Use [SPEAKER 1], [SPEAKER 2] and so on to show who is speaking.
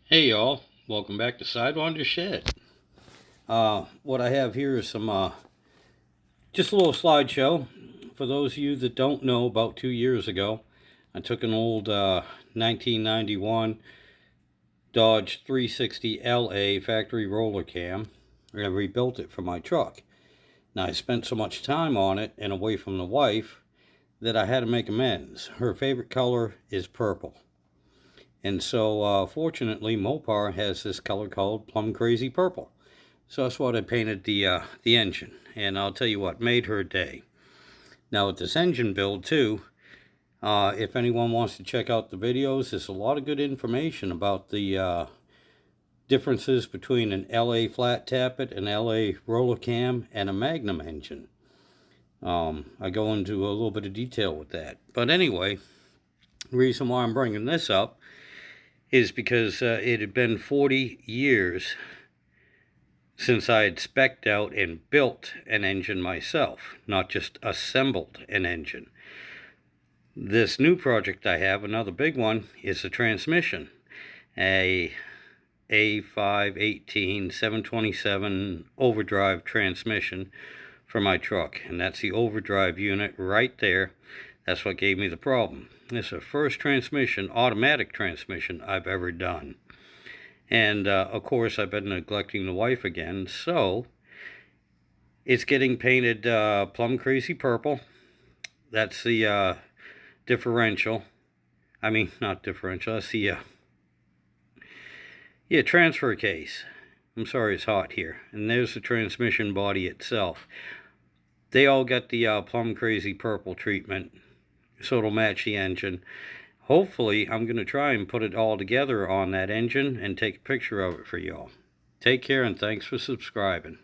[SPEAKER 1] Hey y'all, welcome back to Sidewinder Shed. What I have here is some, just a little slideshow. For those of you that don't know, about 2 years ago, I took an old 1991 Dodge 360 LA factory roller cam and I rebuilt it for my truck. Now I spent so much time on it and away from the wife that I had to make amends. Her favorite color is purple. And so, fortunately, Mopar has this color called Plum Crazy Purple. So that's what I painted the engine. And I'll tell you what, made her day. Now with this engine build too, if anyone wants to check out the videos, there's a lot of good information about the differences between an LA flat tappet, an LA roller cam, and a Magnum engine. I go into a little bit of detail with that. But anyway, the reason why I'm bringing this up is because it had been 40 years since I had spec'd out and built an engine myself, not just assembled an engine. This new project I have, another big one, is a transmission. A A-518 727 overdrive transmission for my truck. And that's the overdrive unit right there. That's what gave me the problem. This is the first transmission, automatic transmission, I've ever done. And of course I've been neglecting the wife again, so it's getting painted Plum Crazy Purple. That's the differential. I mean, not differential, that's the transfer case. I'm sorry, it's hot here. And there's the transmission body itself. They all got the Plum Crazy Purple treatment, so it'll match the engine. Hopefully, I'm going to try and put it all together on that engine and take a picture of it for y'all. Take care and thanks for subscribing.